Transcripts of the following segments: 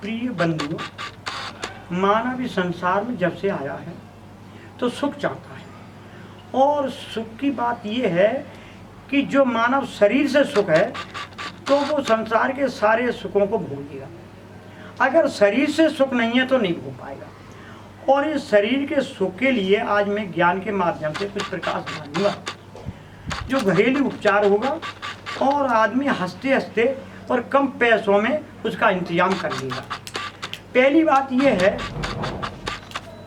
प्रिय बंधुओं, मानव इस संसार में जब से आया है तो सुख चाहता है। और सुख की बात यह है कि जो मानव शरीर से सुख है तो वो संसार के सारे सुखों को भोगेगा। अगर शरीर से सुख नहीं है तो नहीं हो पाएगा। और इस शरीर के सुख के लिए आज मैं ज्ञान के माध्यम से कुछ प्रकाश डालूंगा, जो घरेलू उपचार होगा और आदमी हंसते हंसते और कम पैसों में उसका इंतजाम कर लेगा। पहली बात यह है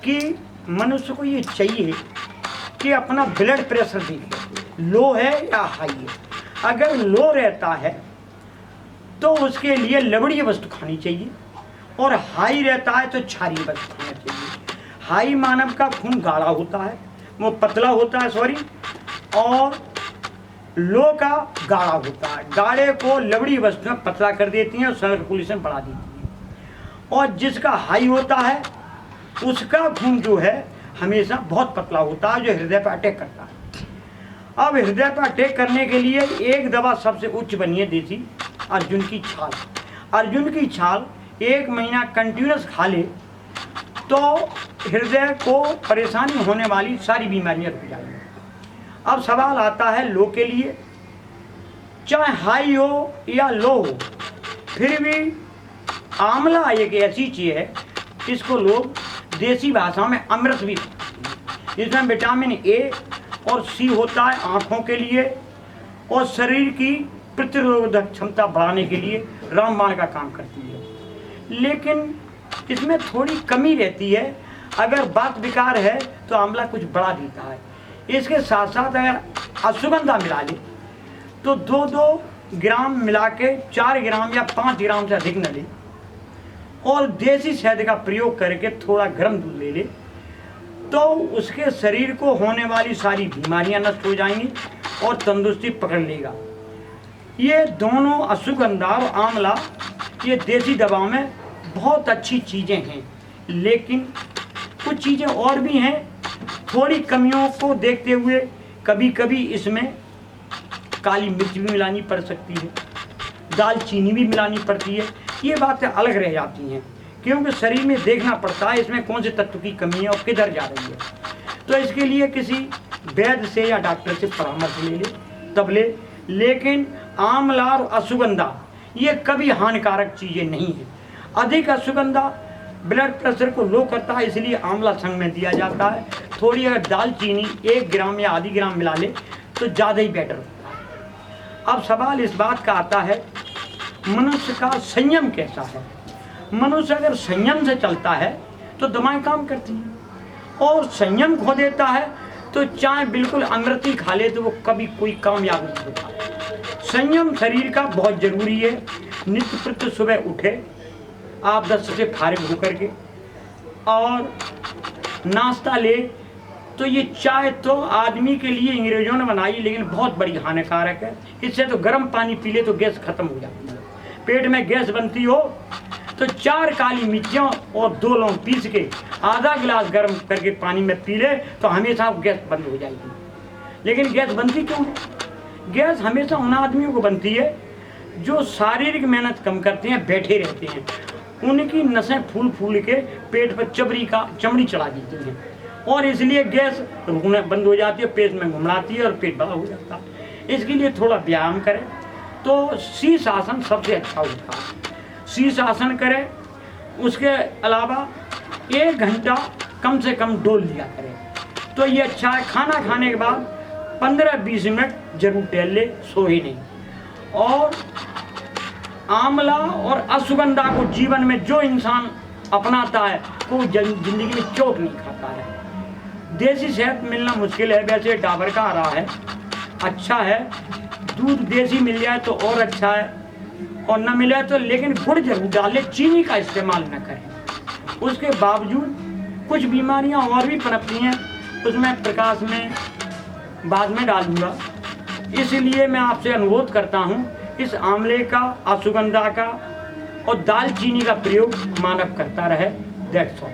कि मनुष्य को ये चाहिए कि अपना ब्लड प्रेशर देख ले, लो है या हाई है। अगर लो रहता है तो उसके लिए लवणीय वस्तु खानी चाहिए, और हाई रहता है तो क्षारीय वस्तु खाना चाहिए। हाई मानव का खून गाढ़ा होता है, वो पतला होता है और लो का गाढ़ा होता है। गाढ़े को लवणीय वस्तुएं पतला कर देती हैं और सर्कुलेशन बढ़ा देती हैं। और जिसका हाई होता है उसका खून जो है हमेशा बहुत पतला होता है, जो हृदय पर अटैक करता है। अब हृदय पर अटैक करने के लिए एक दवा सबसे उच्च बनी है देसी, अर्जुन की छाल। अर्जुन की छाल 1 महीना कंटिन्यूस खा ले तो हृदय को परेशानी होने वाली सारी बीमारियां रुक जाएंगी। अब सवाल आता है लो के लिए, चाहे हाई हो या लो हो, फिर भी आंवला एक ऐसी चीज़ है, इसको लोग देसी भाषा में अमृत भी कहते हैं। इसमें विटामिन ए और सी होता है आँखों के लिए, और शरीर की प्रतिरोधक क्षमता बढ़ाने के लिए रामबाण का काम करती है। लेकिन इसमें थोड़ी कमी रहती है, अगर बात विकार है तो आंवला कुछ बढ़ा देता है। इसके साथ साथ अगर अश्वगंधा मिला ले तो 2-2 ग्राम मिला के 4 ग्राम या 5 ग्राम से अधिक न ले, और देसी शहद का प्रयोग करके थोड़ा गर्म दूध ले ले तो उसके शरीर को होने वाली सारी बीमारियां नष्ट हो जाएंगी और तंदुरुस्ती पकड़ लेगा। ये दोनों अश्वगंधा और आंवला ये देसी दवाओं में बहुत अच्छी चीज़ें हैं, लेकिन कुछ चीज़ें और भी हैं। थोड़ी कमियों को देखते हुए कभी कभी इसमें काली मिर्च भी मिलानी पड़ सकती है, दालचीनी भी मिलानी पड़ती है। ये बातें अलग रह जाती हैं, क्योंकि शरीर में देखना पड़ता है इसमें कौन से तत्व की कमी है और किधर जा रही है। तो इसके लिए किसी वैद्य से या डॉक्टर से परामर्श ले ले तब ले। लेकिन आंवला और अश्वगंधा ये कभी हानिकारक चीज़ें नहीं है। अधिक अश्वगंधा ब्लड प्रेशर को लो करता है, इसलिए आंवला संग में दिया जाता है। थोड़ी अगर दालचीनी 1 ग्राम या आधी ग्राम मिला ले तो ज़्यादा ही बेटर होता है। अब सवाल इस बात का आता है मनुष्य का संयम कैसा है। मनुष्य अगर संयम से चलता है तो दवाएं काम करती हैं, और संयम खो देता है तो चाहे बिल्कुल अमृत ही खा ले तो वो कभी कोई कामयाब नहीं होता। संयम शरीर का बहुत जरूरी है। नित्य प्रति सुबह उठे आप 10 से फारिग होकर के और नाश्ता ले, तो ये चाय तो आदमी के लिए अंग्रेजों ने बनाई, लेकिन बहुत बड़ी हानिकारक है। इससे तो गर्म पानी पी ले तो गैस खत्म हो जाती है। पेट में गैस बनती हो तो 4 काली मिर्चियाँ और 2 लौंग पीस के आधा गिलास गर्म करके पानी में पी ले तो हमेशा गैस बंद हो जाएगी। लेकिन गैस बनती क्यों है? गैस हमेशा उन आदमियों को बनती है जो शारीरिक मेहनत कम करते हैं, बैठे रहते हैं। उनकी नसें फूल फूल के पेट पर चमड़ी चढ़ा देती हैं, और इसलिए गैस रुकना बंद हो जाती है, पेट में घुमड़ाती है और पेट बड़ा हो जाता है। इसके लिए थोड़ा व्यायाम करें तो शीर्षासन सबसे अच्छा होता है। शीर्षासन करें, उसके अलावा 1 घंटा कम से कम डोल लिया करें तो ये अच्छा है। खाना खाने के बाद 15-20 मिनट जरूर टहल ले, सो ही नहीं। और आंवला और अश्वगंधा को जीवन में जो इंसान अपनाता है वो जिंदगी में चोट नहीं खाता है। देसी शहद मिलना मुश्किल है, वैसे डाबर का आ रहा है, अच्छा है। दूध देसी मिल जाए तो और अच्छा है, और न मिले तो लेकिन गुड़ जरूर डालें, चीनी का इस्तेमाल न करें। उसके बावजूद कुछ बीमारियां और भी पनपती हैं, उसमें प्रकाश में बाद में डालूंगा। इसलिए मैं आपसे अनुरोध करता हूं, इस आंवले का, अश्वगंधा का और दालचीनी का प्रयोग मानव करता रहे। That's all.